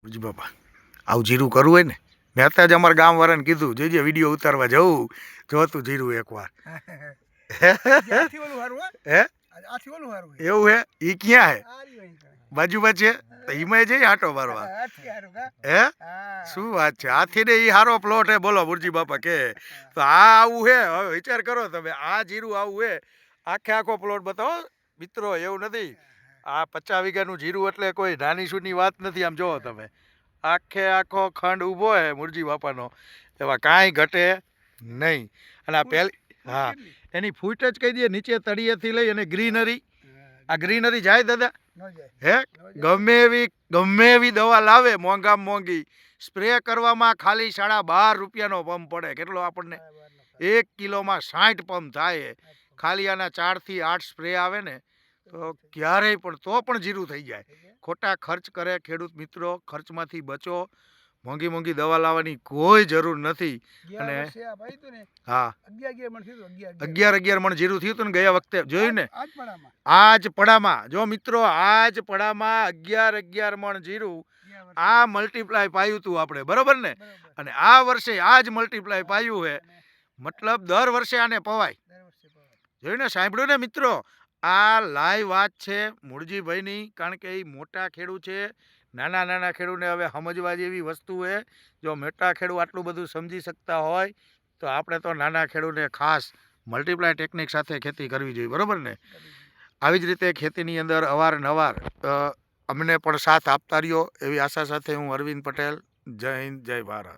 જી બાપા આવું જીરું કરવું હોય ને મેં અત્યારે જ અમારા ગામવાળાને કીધું જે વિડીયો ઉતારવા જવું જોતું જીરું એકવાર હે એવું હે એ ક્યાં હે બાજુમાં છે તો એમાં જઈ આટો મારવા હે શું વાત છે આથી ને એ સારો પ્લોટ હે બોલો બુરજી બાપા કે તો આ આવું હે હવે વિચાર કરો તમે આ જીરું આવું હે આખો પ્લોટ બતાવો મિત્રો એવું નથી આ 50 વીઘાનું જીરું એટલે કોઈ નાની સૂની વાત નથી આમ જોવો તમે આખો ખંડ ઊભો હે મુરજી બાપાનો એવા કાંઈ ઘટે નહીં અને આ પહેલી હા એની ફૂટ જ કહી દઈએ નીચે તળિયેથી લઈ અને ગ્રીનરી આ ગ્રીનરી જાય દાદા હે ગમે એવી દવા લાવે મોંઘામાં મોંઘી સ્પ્રે કરવામાં ખાલી 12.5 રૂપિયાનો પંપ પડે કેટલો આપણને 1 કિલોમાં 60 પંપ થાય ખાલી આના 4 થી 8 સ્પ્રે આવે ને તો ક્યારેય પણ તો પણ જીરું થઈ જાય ખોટા ખર્ચ કરે ખેડૂત મિત્રો ખર્ચમાંથી બચો મોંઘી દવા લાવવાની કોઈ જરૂર નથી અને હા 11 મણ જીરું થયું હતું ને ગયા વખતે જોયું ને આજ પડામાં જો મિત્રો આજ પડામાં 11 મણ જીરું આ મલ્ટીપ્લાય પાયું હતું આપણે બરોબર ને અને આ વર્ષે આ જ મલ્ટીપ્લાય પાયું હે મતલબ દર વર્ષે આને પવાય જોયું ને સાંભળ્યું ને મિત્રો આ લાઈવ વાત છે મૂળજીભાઈની કારણ કે એ મોટા ખેડૂત છે નાના ખેડૂતને હવે સમજવા જેવી વસ્તુ છે જો મોટા ખેડૂત આટલું બધું સમજી શકતા હોય તો આપણે તો નાના ખેડૂતને ખાસ મલ્ટીપ્લાય ટેકનિક સાથે ખેતી કરવી જોઈએ બરાબર ને આવી જ રીતે ખેતીની અંદર અવારનવાર અમને પણ સાથ આપતા રહ્યો એવી આશા સાથે હું અરવિંદ પટેલ જય હિન્દ જય ભારત.